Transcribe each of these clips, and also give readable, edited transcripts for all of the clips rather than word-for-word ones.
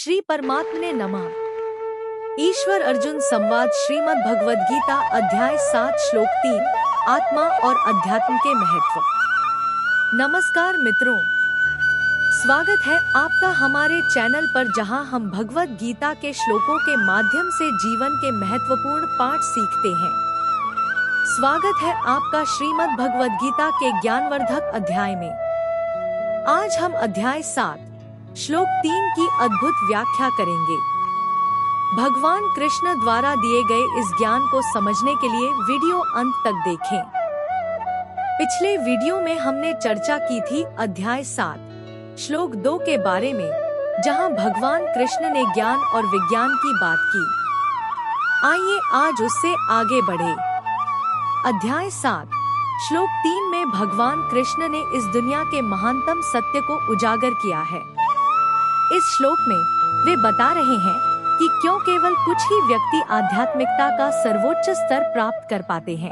श्री परमात्मने नमः। ईश्वर अर्जुन संवाद श्रीमद् भगवद गीता अध्याय 7 श्लोक 3 आत्मा और अध्यात्म के महत्व। नमस्कार मित्रों, स्वागत है आपका हमारे चैनल पर जहां हम भगवद गीता के श्लोकों के माध्यम से जीवन के महत्वपूर्ण पाठ सीखते हैं। स्वागत है आपका श्रीमद् भगवद गीता के ज्ञानवर्धक अध्याय में। आज हम अध्याय 7 श्लोक 3 की अद्भुत व्याख्या करेंगे। भगवान कृष्ण द्वारा दिए गए इस ज्ञान को समझने के लिए वीडियो अंत तक देखें। पिछले वीडियो में हमने चर्चा की थी अध्याय 7 श्लोक 2 के बारे में, जहां भगवान कृष्ण ने ज्ञान और विज्ञान की बात की। आइए आज उससे आगे बढ़े। अध्याय 7 श्लोक 3 में भगवान कृष्ण ने इस दुनिया के महानतम सत्य को उजागर किया है। इस श्लोक में वे बता रहे हैं कि क्यों केवल कुछ ही व्यक्ति आध्यात्मिकता का सर्वोच्च स्तर प्राप्त कर पाते हैं।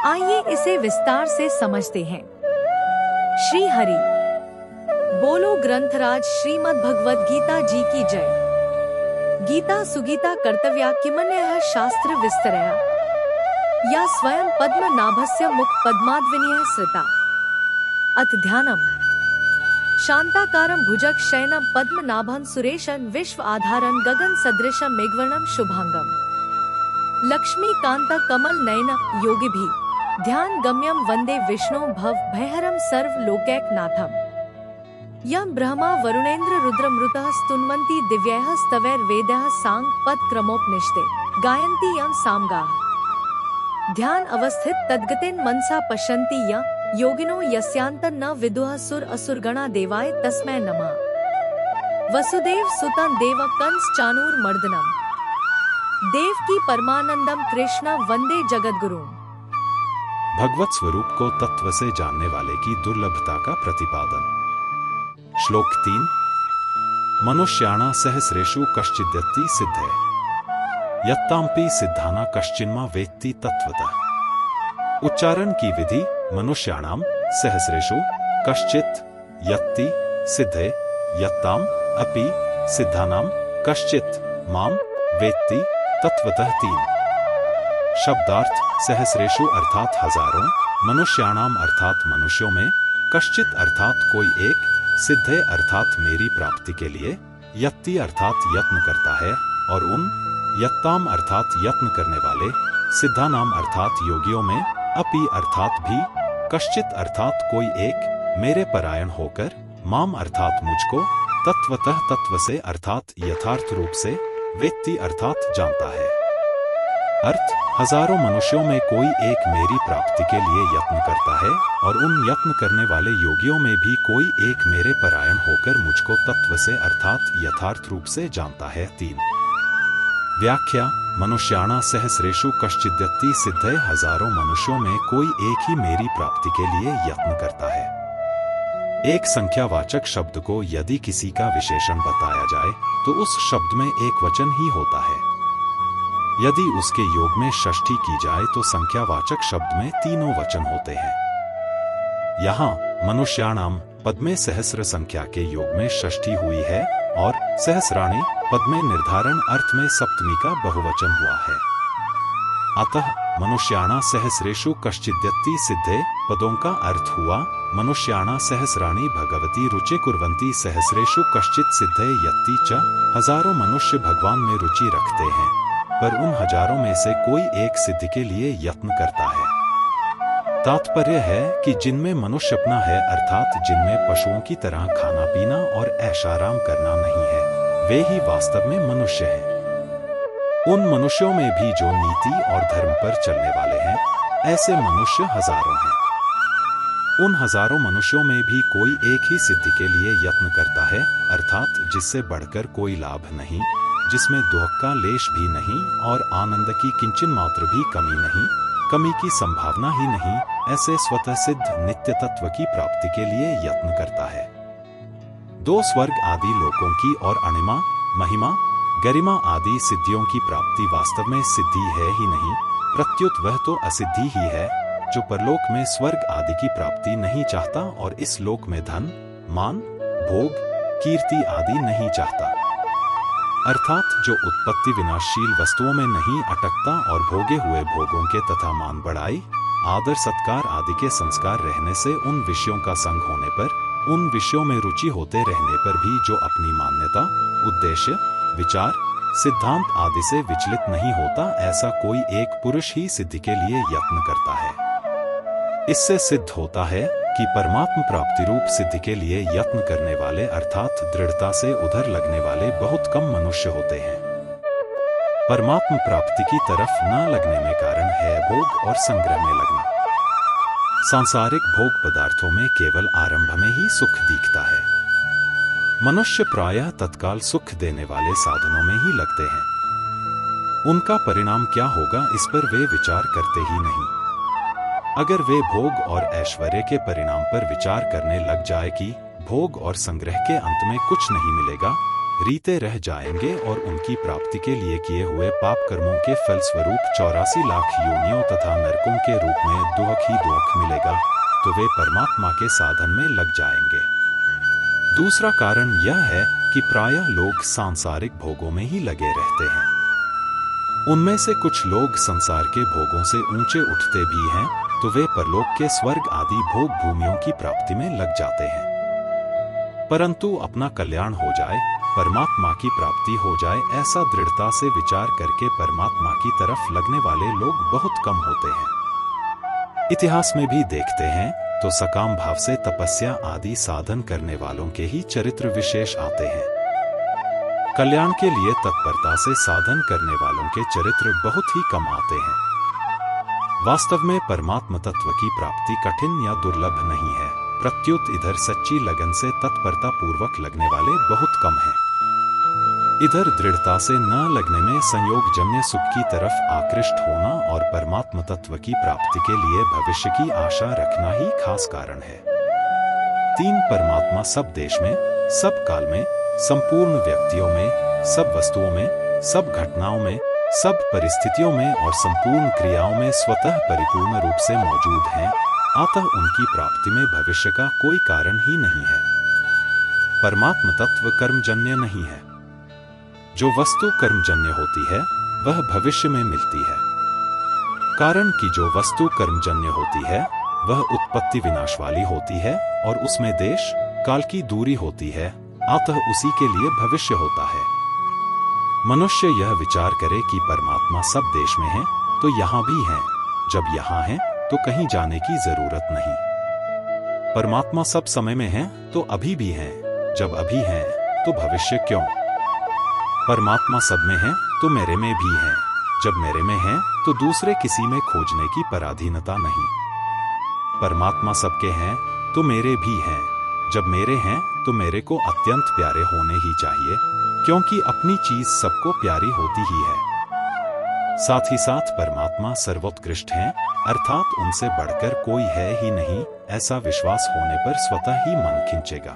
आइए इसे विस्तार से समझते हैं। श्री हरि बोलो। ग्रंथराज श्रीमद् भगवद गीता जी की जय। गीता सुगीता कर्तव्या किमन्यः शास्त्र विस्तरया या स्वयं पद्मनाभस्य मुख पद्माद्विनीय श्रिता। अथ ध्यानम्। शांताकारं भुजग शयनं पद्मनाभं सुरेशं विश्व आधारं गगन सदृशं मेघवर्णं शुभांगं। लक्ष्मीकांत कमल नयन योगिभिः ध्यान गम्यं वंदे विष्णु भव भयहरं सर्व लोकैकनाथम्। यं ब्रह्मा वरुणेन्द्र रुद्रमृतः स्तुन्वन्ति दिव्यैः स्तवैर्वेदैः सांग पद क्रमोपनिषदे गायन्ति यं सामगाः। ध्यान अवस्थित तद्गतेन मनसा पश्यन्ति यं योगिनो यस्यान्तं न विदुः सुर असुरगणा देवाय तस्मै नमः। वसुदेव सुतं देव कंस चाणूरमर्दनम देवकी परमानंदम कृष्ण वंदे जगद्गुरुम। भगवत स्वरूप को तत्व से जानने वाले की दुर्लभता का प्रतिपादन। श्लोक 3 मनुष्याणा सहस्रेषु कश्चिद्यति सिद्धे यत्तांपि सिद्धाना कश्चिन्मा वेत्ति तत्वतः। उच्चारण की विधि मनुष्याणाम सहस्रेषु कश्चित् यत्ति सिद्धे यत्ताम अपि सिद्धानाम कश्चित् माम वेत्ति तत्वतः। 3 शब्दार्थ सहस्रेषु अर्थात हजारों, मनुष्याणाम अर्थात मनुष्यों में, कश्चित् अर्थात कोई एक, सिद्धे अर्थात मेरी प्राप्ति के लिए, यत्ति अर्थात यत्न करता है, और उन, यत्ताम अर्थात यत्न करने वाले, सिद्धानाम अर्थात योगियों में, अपि अर्थात भी, कश्चित अर्थात कोई एक, मेरे परायण होकर, माम अर्थात मुझको, तत्वतः तत्व से अर्थात यथार्थ रूप से, वेत्ति अर्थात जानता है। अर्थ हजारों मनुष्यों में कोई एक मेरी प्राप्ति के लिए यत्न करता है, और उन यत्न करने वाले योगियों में भी कोई एक मेरे परायण होकर मुझको तत्व से अर्थात यथार्थ रूप से जानता है। 3 व्याख्या मनुष्याणा सहस्रेषु कश्चिद्यति सिद्धे हजारों मनुष्यों में कोई एक ही मेरी प्राप्ति के लिए यत्न करता है। एक संख्यावाचक शब्द को यदि किसी का विशेषण बताया जाए तो उस शब्द में एक वचन ही होता है। यदि उसके योग में षष्ठी की जाए तो संख्यावाचक शब्द में तीनों वचन होते हैं। यहाँ मनुष्याणाम पद में सहस्र संख्या के योग में षष्ठी हुई है और सहस्राणी पद में निर्धारण अर्थ में सप्तमी का बहुवचन हुआ है। अतः मनुष्याणा सहस्रेषु कश्चिद्यति सिद्धे पदों का अर्थ हुआ मनुष्याणा सहस्राणी भगवती रुचि कुर्वन्ति सहस्रेषु कश्चित् सिद्धे यत्ति च। हजारों मनुष्य भगवान में रुचि रखते हैं, पर उन हजारों में से कोई एक सिद्धि के लिए यत्न करता है। तात्पर्य है कि जिनमें मनुष्य अपना है अर्थात जिनमें पशुओं की तरह खाना पीना और ऐशाराम करना नहीं है, वे ही वास्तव में मनुष्य हैं। उन मनुष्यों में भी जो नीति और धर्म पर चलने वाले हैं, ऐसे मनुष्य हजारों हैं। उन हजारों मनुष्यों में भी कोई एक ही सिद्धि के लिए यत्न करता है, अर्थात जिससे बढ़कर कोई लाभ नहीं, जिसमें दुख का लेश भी नहीं और आनंद की किंचन मात्र भी कमी नहीं, कमी की संभावना ही नहीं, ऐसे स्वतः सिद्ध नित्य तत्व की प्राप्ति के लिए यत्न करता है। 2 स्वर्ग आदि लोकों की और अणिमा, महिमा, गरिमा आदि सिद्धियों की प्राप्ति वास्तव में सिद्धि है ही नहीं, प्रत्युत वह तो असिद्धि ही है जो परलोक में स्वर्ग आदि की प्राप्ति नहीं चाहता और इस लोक में धन, मान, भोग, कीर्ति आदि नहीं चाहता। अर्थात जो उत्पत्ति विनाशशील वस्तुओं में नहीं अटकता और भोगे हुए भोगों के तथा मान बढ़ाई, आदर सत्कार आदि के संस्कार रहने से उन विषयों का संग होने पर, उन विषयों में रुचि होते रहने पर भी जो अपनी मान्यता, उद्देश्य, विचार, सिद्धांत आदि से विचलित नहीं होता, ऐसा कोई एक पुरुष ही सिद्धि के लिए यत्न करता है। इससे सिद्ध होता है कि परमात्म प्राप्ति रूप सिद्धि के लिए यत्न करने वाले अर्थात दृढ़ता से उधर लगने वाले बहुत कम मनुष्य होते हैं। परमात्म प्राप्ति की तरफ न लगने में कारण है भोग और संग्रह में लगना। सांसारिक भोग पदार्थों में केवल आरंभ में ही सुख दिखता है। मनुष्य प्रायः तत्काल सुख देने वाले साधनों में ही लगते हैं। उनका परिणाम क्या होगा इस पर वे विचार करते ही नहीं। अगर वे भोग और ऐश्वर्य के परिणाम पर विचार करने लग जाए कि भोग और संग्रह के अंत में कुछ नहीं मिलेगा, रीते रह जाएंगे और उनकी प्राप्ति के लिए किए हुए पाप कर्मों के फलस्वरूप 84 लाख योनियों तथा नरकों के रूप में दुख ही दुख मिलेगा, तो वे परमात्मा के साधन में लग जाएंगे। दूसरा कारण यह है कि प्रायः लोग सांसारिक भोगों में ही लगे रहते हैं। उनमें से कुछ लोग संसार के भोगों से ऊंचे उठते भी हैं, तो वे परलोक के स्वर्ग आदि भोग भूमियों की प्राप्ति में लग जाते हैं। परंतु अपना कल्याण हो जाए, परमात्मा की प्राप्ति हो जाए, ऐसा दृढ़ता से विचार करके परमात्मा की तरफ लगने वाले लोग बहुत कम होते हैं। इतिहास में भी देखते हैं तो सकाम भाव से तपस्या आदि साधन करने वालों के ही चरित्र विशेष आते हैं। कल्याण के लिए तत्परता से साधन करने वालों के चरित्र बहुत ही कम आते हैं। वास्तव में परमात्म तत्व की प्राप्ति कठिन या दुर्लभ नहीं है, प्रत्युत इधर सच्ची लगन से तत्परता पूर्वक लगने वाले बहुत कम हैं। इधर दृढ़ता से न लगने में संयोगजन्य सुख की तरफ आकृष्ट होना और परमात्म तत्व की प्राप्ति के लिए भविष्य की आशा रखना ही खास कारण है। 3 परमात्मा सब देश में, सब काल में, संपूर्ण व्यक्तियों में, सब वस्तुओं में, सब घटनाओं में, सब परिस्थितियों में और संपूर्ण क्रियाओं में स्वतः परिपूर्ण रूप से मौजूद हैं, अतः उनकी प्राप्ति में भविष्य का कोई कारण ही नहीं है। परमात्म तत्व कर्मजन्य नहीं है। जो वस्तु कर्मजन्य होती है वह भविष्य में मिलती है। कारण कि जो वस्तु कर्मजन्य होती है वह उत्पत्ति विनाश वाली होती है और उसमें देश काल की दूरी होती है, अतः उसी के लिए भविष्य होता है। मनुष्य यह विचार करे कि परमात्मा सब देश में है तो यहाँ भी है, जब यहाँ है तो कहीं जाने की जरूरत नहीं। परमात्मा सब समय में है तो अभी भी है, जब अभी है तो भविष्य क्यों? परमात्मा सब में है तो मेरे में भी है, जब मेरे में है तो दूसरे किसी में खोजने की पराधीनता नहीं। परमात्मा सबके हैं तो मेरे भी हैं, जब मेरे हैं तो मेरे को अत्यंत प्यारे होने ही चाहिए, क्योंकि अपनी चीज सबको प्यारी होती ही है। साथ ही साथ परमात्मा सर्वोत्कृष्ट हैं, अर्थात उनसे बढ़कर कोई है ही नहीं, ऐसा विश्वास होने पर स्वतः ही मन खिंचेगा।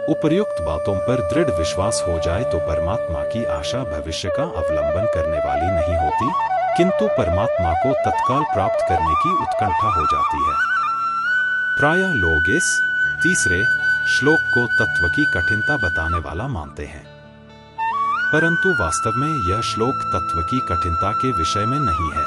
उपर्युक्त बातों पर दृढ़ विश्वास हो जाए तो परमात्मा की आशा भविष्य का अवलंबन करने वाली नहीं होती, किंतु परमात्मा को तत्काल प्राप्त करने की उत्कंठा हो जाती है। प्रायः लोग इस तीसरे श्लोक को तत्व की कठिनता बताने वाला मानते हैं, परंतु वास्तव में यह श्लोक तत्व की कठिनता के विषय में नहीं है,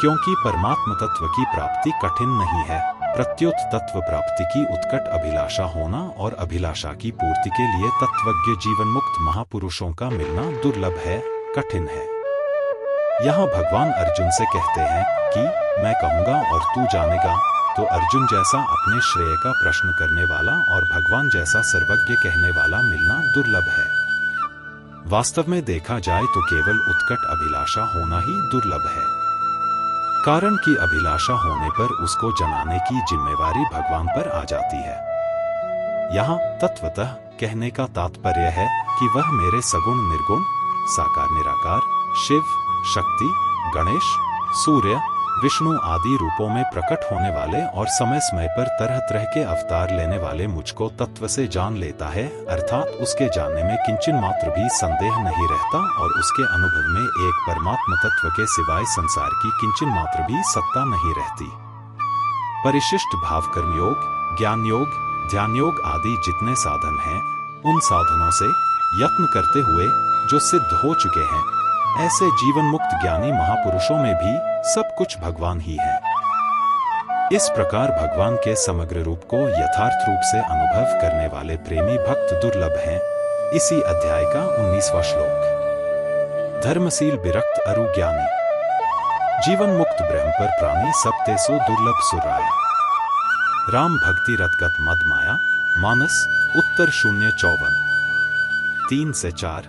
क्योंकि परमात्म तत्व की प्राप्ति कठिन नहीं है, प्रत्युत तत्व प्राप्ति की उत्कट अभिलाषा होना और अभिलाषा की पूर्ति के लिए तत्वज्ञ जीवन मुक्त महापुरुषों का मिलना दुर्लभ है, कठिन है। यहाँ भगवान अर्जुन से कहते हैं कि मैं कहूँगा और तू जानेगा, तो अर्जुन जैसा अपने श्रेय का प्रश्न करने वाला और भगवान जैसा सर्वज्ञ कहने वाला मिलना दुर्लभ है। वास्तव में देखा जाए तो केवल उत्कट अभिलाषा होना ही दुर्लभ है, कारण कि अभिलाषा होने पर उसको जनाने की जिम्मेवारी भगवान पर आ जाती है। यहाँ तत्वतः कहने का तात्पर्य है कि वह मेरे सगुण निर्गुण साकार निराकार शिव, शक्ति, गणेश, सूर्य, विष्णु आदि रूपों में प्रकट होने वाले और समय समय पर तरह तरह के अवतार लेने वाले मुझको तत्व से जान लेता है, अर्थात उसके जानने में किंचन मात्र भी संदेह नहीं रहता और उसके अनुभव में एक परमात्म तत्व के सिवाय संसार की किंचन मात्र भी सत्ता नहीं रहती। परिशिष्ट भाव कर्मयोग, ज्ञान योग, ध्यान योग आदि जितने साधन हैं, उन साधनों से यत्न करते हुए जो सिद्ध हो चुके हैं, ऐसे जीवन मुक्त ज्ञानी महापुरुषों में भी सब कुछ भगवान ही है। इस प्रकार भगवान के समग्र रूप को यथार्थ रूप से अनुभव करने वाले प्रेमी भक्त दुर्लभ हैं। इसी अध्याय का 19वां श्लोक। धर्मशील विरक्त अरु ज्ञानी, जीवन मुक्त ब्रह्म पर प्राणी सब ते सो दुर्लभ सुराया। राम भक्ति रतगत मद माया, मानस उत्तर 0:54। 3 से 4।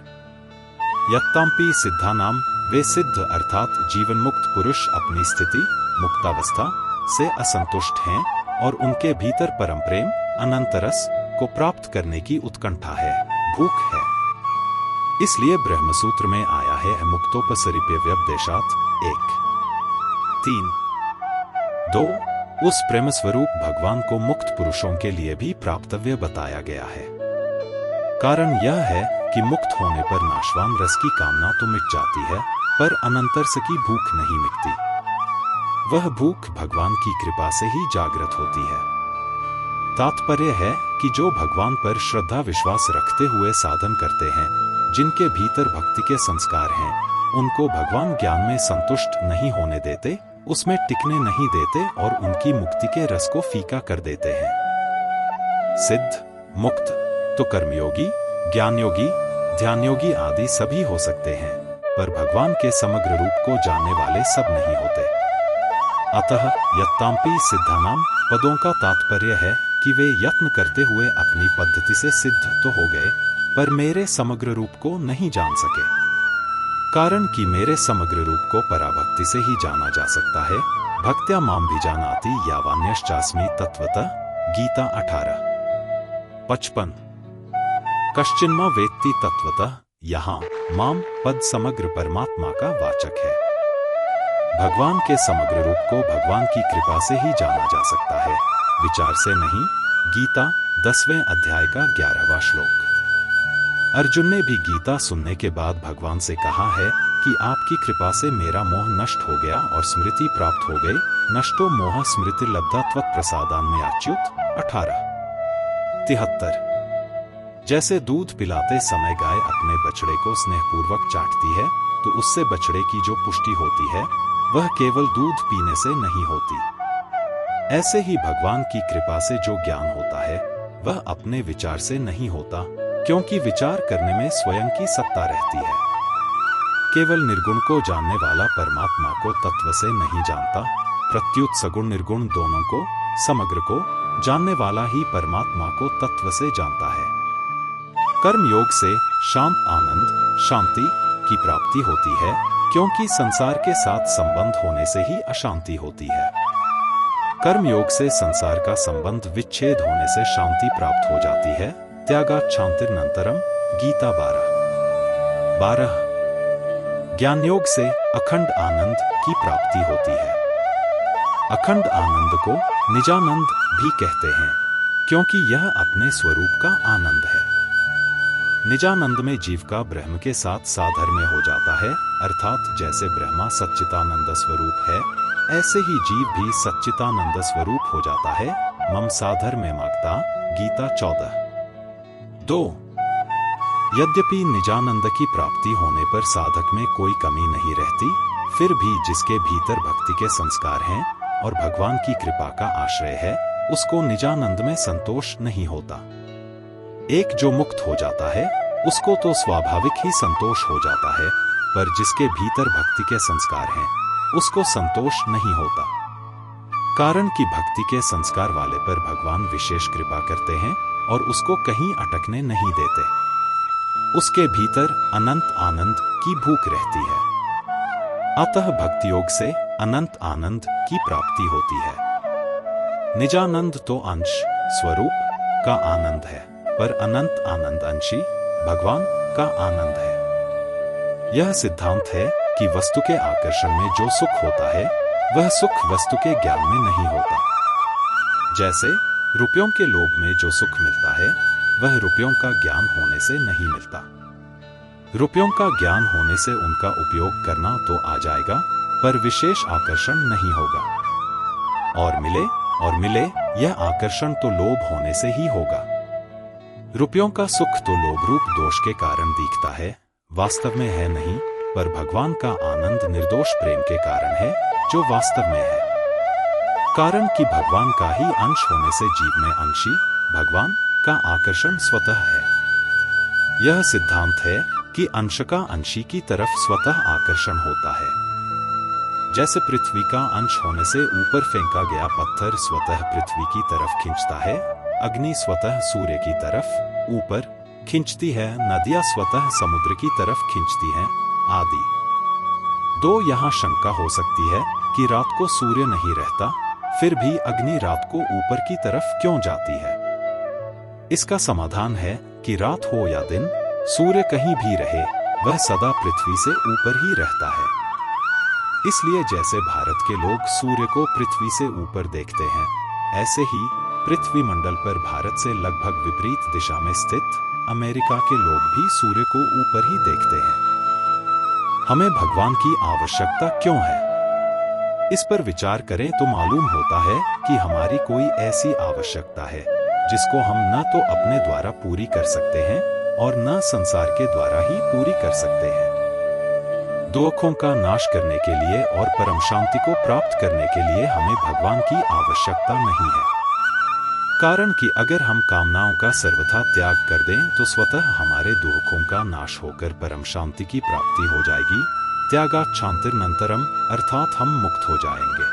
यत्तांपि सिद्धानाम, वे सिद्ध अर्थात जीवन मुक्त पुरुष अपनी स्थिति मुक्तावस्था से असंतुष्ट हैं और उनके भीतर परम प्रेम अनंत रस को प्राप्त करने की उत्कंठा है, भूख है। इसलिए ब्रह्मसूत्र में आया है मुक्तोपसरिप्य व्यपदेशात 1। 3। 2। उस प्रेम स्वरूप भगवान को मुक्त पुरुषों के लिए भी प्राप्तव्य बताया गया है। कारण यह है कि मुक्त होने पर नाशवान रस की कामना तो मिट जाती है, पर अनंतरस की भूख नहीं मिटती। वह भूख भगवान की कृपा से ही जागृत होती है। तात्पर्य है कि जो भगवान पर श्रद्धा विश्वास रखते हुए साधन करते हैं, जिनके भीतर भक्ति के संस्कार हैं, उनको भगवान ज्ञान में संतुष्ट नहीं होने देते, उसमें टिकने नहीं देते और उनकी मुक्ति के रस को फीका कर देते हैं। सिद्ध मुक्त तो कर्मयोगी, ज्ञानयोगी, ध्यानयोगी आदि सभी हो सकते हैं, पर भगवान के समग्र रूप को जानने वाले सब नहीं होते। अतः यत्तांपि सिद्धानाम पदों का तात्पर्य है कि वे यत्न करते हुए अपनी पद्धति से सिद्ध तो हो गए, पर मेरे समग्र रूप को नहीं जान सके। कारण कि मेरे समग्र रूप को पराभक्ति से ही जाना जा सकता है। भक्त्या माम भी जानाति यावान्यश्चास्मि तत्वतः, गीता 18:55। कश्चिन्मा वेत्ति तत्वतः, यहाँ माम पद समग्र परमात्मा का वाचक है। भगवान के समग्र रूप को भगवान की कृपा से ही जाना जा सकता है, विचार से नहीं। गीता 10वें अध्याय का 11वां श्लोक। अर्जुन ने भी गीता सुनने के बाद भगवान से कहा है कि आपकी कृपा से मेरा मोह नष्ट हो गया और स्मृति प्राप्त हो गई। नष्टो मोह स्मृति लब्धा त्वत् प्रसादान में अच्युत 18:73। जैसे दूध पिलाते समय गाय अपने बछड़े को स्नेहपूर्वक चाटती है, तो उससे बछड़े की जो पुष्टि होती है वह केवल दूध पीने से नहीं होती। ऐसे ही भगवान की कृपा से जो ज्ञान होता है वह अपने विचार से नहीं होता, क्योंकि विचार करने में स्वयं की सत्ता रहती है। केवल निर्गुण को जानने वाला परमात्मा को तत्व से नहीं जानता, प्रत्युत सगुण निर्गुण दोनों को, समग्र को जानने वाला ही परमात्मा को तत्व से जानता है। कर्म योग से शांत आनंद शांति की प्राप्ति होती है, क्योंकि संसार के साथ संबंध होने से ही अशांति होती है। कर्म योग से संसार का संबंध विच्छेद होने से शांति प्राप्त हो जाती है। त्यागात् शांतिरनंतरम, गीता 12:12। ज्ञान योग से अखंड आनंद की प्राप्ति होती है। अखंड आनंद को निजानंद भी कहते हैं, क्योंकि यह अपने स्वरूप का आनंद है। निजानंद में जीव का ब्रह्म के साथ साधर्म्य हो जाता है, अर्थात जैसे ब्रह्मा सच्चिदानंद स्वरूप है, ऐसे ही जीव भी सच्चिदानंद स्वरूप हो जाता है। मम साधर्म्य मागता, गीता 14:2। यद्यपि निजानंद की प्राप्ति होने पर साधक में कोई कमी नहीं रहती, फिर भी जिसके भीतर भक्ति के संस्कार हैं और भगवान की कृपा का आश्रय है, उसको निजानंद में संतोष नहीं होता। एक जो मुक्त हो जाता है उसको तो स्वाभाविक ही संतोष हो जाता है, पर जिसके भीतर भक्ति के संस्कार हैं उसको संतोष नहीं होता। कारण कि भक्ति के संस्कार वाले पर भगवान विशेष कृपा करते हैं और उसको कहीं अटकने नहीं देते। उसके भीतर अनंत आनंद की भूख रहती है। अतः भक्ति योग से अनंत आनंद की प्राप्ति होती है। निजानंद तो अंश स्वरूप का आनंद है, पर अनंत आनंद अंशी भगवान का आनंद है। यह सिद्धांत है कि वस्तु के आकर्षण में जो सुख होता है वह सुख वस्तु के ज्ञान में नहीं होता। जैसे रुपयों के लोभ में जो सुख मिलता है वह रुपयों का ज्ञान होने से नहीं मिलता। रुपयों का ज्ञान होने से उनका उपयोग करना तो आ जाएगा, पर विशेष आकर्षण नहीं होगा। और मिले यह आकर्षण तो लोभ होने से ही होगा। रुपयों का सुख तो लोभ रूप दोष के कारण दिखता है, वास्तव में है नहीं, पर भगवान का आनंद निर्दोष प्रेम के कारण है, जो वास्तव में है। कारण कि भगवान का ही अंश होने से जीव में अंशी भगवान का आकर्षण स्वतः है। यह सिद्धांत है कि अंश का अंशी की तरफ स्वतः आकर्षण होता है। जैसे पृथ्वी का अंश होने से ऊपर फेंका गया पत्थर स्वतः पृथ्वी की तरफ खींचता है, अग्नि स्वतः सूर्य की तरफ ऊपर खींचती है, नदियां स्वतः समुद्र की तरफ खींचती हैं, आदि। दो यहाँ शंका हो सकती है कि रात को सूर्य नहीं रहता, फिर भी अग्नि रात को ऊपर की तरफ क्यों जाती है? इसका समाधान है कि रात हो या दिन, सूर्य कहीं भी रहे, वह सदा पृथ्वी से ऊपर ही रहता है। इसलिए जैसे भारत के लोग सूर्य को पृथ्वी से ऊपर देखते हैं, ऐसे ही पृथ्वी मंडल पर भारत से लगभग विपरीत दिशा में स्थित अमेरिका के लोग भी सूर्य को ऊपर ही देखते हैं। हमें भगवान की आवश्यकता क्यों है? इस पर विचार करें तो मालूम होता है कि हमारी कोई ऐसी आवश्यकता है जिसको हम न तो अपने द्वारा पूरी कर सकते हैं और न संसार के द्वारा ही पूरी कर सकते हैं। दुखों का नाश करने के लिए और परम शांति को प्राप्त करने के लिए हमें भगवान की आवश्यकता नहीं है। कारण कि अगर हम कामनाओं का सर्वथा त्याग कर दें तो स्वतः हमारे दुखों का नाश होकर परम शांति की प्राप्ति हो जाएगी। त्यागात् शान्तिरनन्तरम्, अर्थात हम मुक्त हो जाएंगे।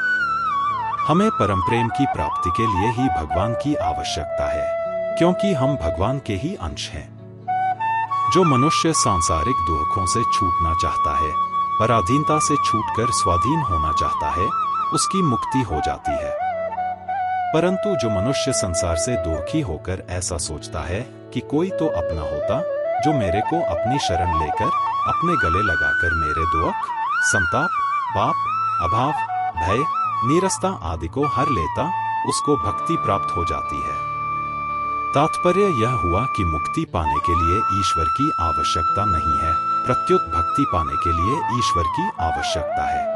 हमें परम प्रेम की प्राप्ति के लिए ही भगवान की आवश्यकता है, क्योंकि हम भगवान के ही अंश हैं। जो मनुष्य सांसारिक दुखों से छूटना चाहता है, पराधीनता से छूटकर स्वाधीन होना चाहता है, उसकी मुक्ति हो जाती है। परंतु जो मनुष्य संसार से दुखी होकर ऐसा सोचता है कि कोई तो अपना होता जो मेरे को अपनी शरण लेकर अपने गले लगाकर मेरे दुख, संताप, पाप, अभाव, भय, नीरसता आदि को हर लेता, उसको भक्ति प्राप्त हो जाती है। तात्पर्य यह हुआ कि मुक्ति पाने के लिए ईश्वर की आवश्यकता नहीं है, प्रत्युत भक्ति पाने के लिए ईश्वर की आवश्यकता है।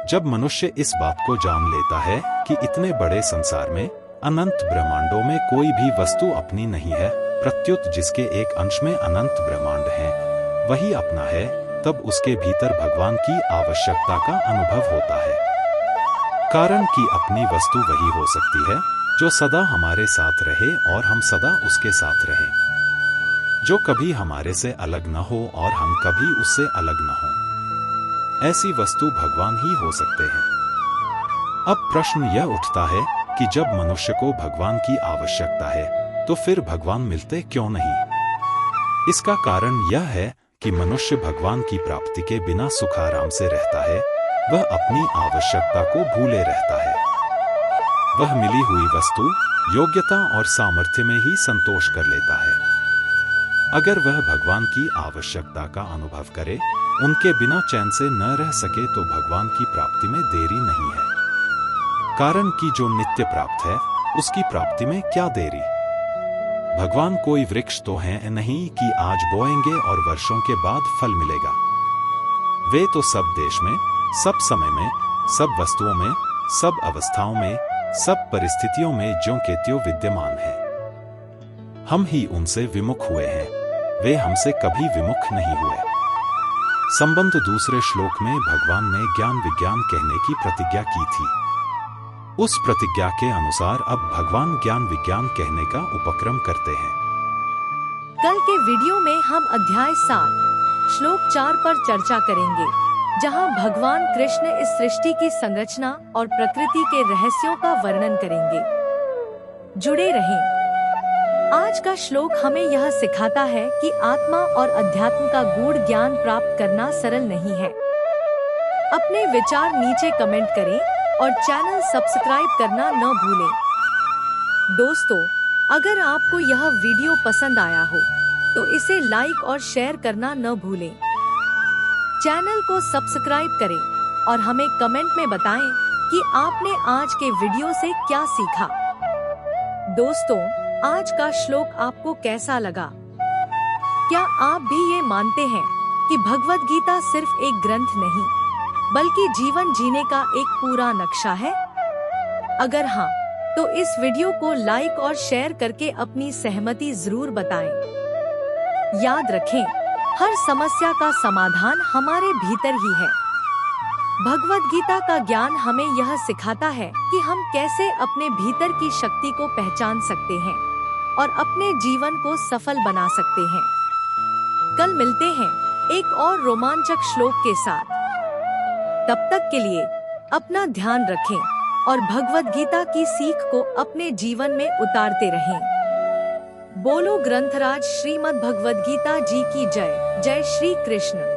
जब मनुष्य इस बात को जान लेता है कि इतने बड़े संसार में, अनंत ब्रह्मांडों में कोई भी वस्तु अपनी नहीं है, प्रत्युत जिसके एक अंश में अनंत ब्रह्मांड हैं, वही अपना है, तब उसके भीतर भगवान की आवश्यकता का अनुभव होता है। कारण कि अपनी वस्तु वही हो सकती है जो सदा हमारे साथ रहे और हम सदा उसके साथ रहें, जो कभी हमारे से अलग न हो और हम कभी उससे अलग न हो। ऐसी वस्तु भगवान ही हो सकते हैं। अब प्रश्न यह उठता है कि जब मनुष्य को भगवान की आवश्यकता है, तो फिर भगवान मिलते क्यों नहीं? इसका कारण यह है कि मनुष्य भगवान की प्राप्ति के बिना सुखाराम से रहता है, वह अपनी आवश्यकता को भूले रहता है। वह मिली हुई वस्तु, योग्यता और सामर्थ्य में ही संतोष कर लेता है। अगर वह भगवान की आवश्यकता का अनुभव करे, उनके बिना चैन से न रह सके, तो भगवान की प्राप्ति में देरी नहीं है। कारण कि जो नित्य प्राप्त है, उसकी प्राप्ति में क्या देरी? भगवान कोई वृक्ष तो है नहीं कि आज बोएंगे और वर्षों के बाद फल मिलेगा। वे तो सब देश में, सब समय में, सब वस्तुओं में, सब अवस्थाओं में, सब परिस्थितियों में ज्यों के त्यों विद्यमान हैं। हम ही उनसे विमुख हुए हैं, वे हमसे कभी विमुख नहीं हुए। संबंध दूसरे श्लोक में भगवान ने ज्ञान विज्ञान कहने की प्रतिज्ञा की थी। उस प्रतिज्ञा के अनुसार अब भगवान ज्ञान विज्ञान कहने का उपक्रम करते हैं। कल के वीडियो में हम अध्याय 7 श्लोक 4 पर चर्चा करेंगे, जहां भगवान कृष्ण इस सृष्टि की संरचना और प्रकृति के रहस्यों का वर्णन करेंगे। जुड़े रहें। आज का श्लोक हमें यह सिखाता है कि आत्मा और अध्यात्म का गूढ़ ज्ञान प्राप्त करना सरल नहीं है। अपने विचार नीचे कमेंट करें और चैनल सब्सक्राइब करना न भूलें। दोस्तों, अगर आपको यह वीडियो पसंद आया हो तो इसे लाइक और शेयर करना न भूलें। चैनल को सब्सक्राइब करें और हमें कमेंट में बताएं कि आपने आज के वीडियो से क्या सीखा। दोस्तों, आज का श्लोक आपको कैसा लगा? क्या आप भी ये मानते हैं कि भगवद गीता सिर्फ एक ग्रंथ नहीं, बल्कि जीवन जीने का एक पूरा नक्शा है? अगर हाँ, तो इस वीडियो को लाइक और शेयर करके अपनी सहमति जरूर बताएं। याद रखें, हर समस्या का समाधान हमारे भीतर ही है। भगवद गीता का ज्ञान हमें यह सिखाता है कि हम कैसे अपने भीतर की शक्ति को पहचान सकते हैं और अपने जीवन को सफल बना सकते हैं। कल मिलते हैं एक और रोमांचक श्लोक के साथ। तब तक के लिए अपना ध्यान रखें और भगवद गीता की सीख को अपने जीवन में उतारते रहें। बोलो ग्रंथराज श्रीमद् भगवद गीता जी की जय। जय श्री कृष्ण।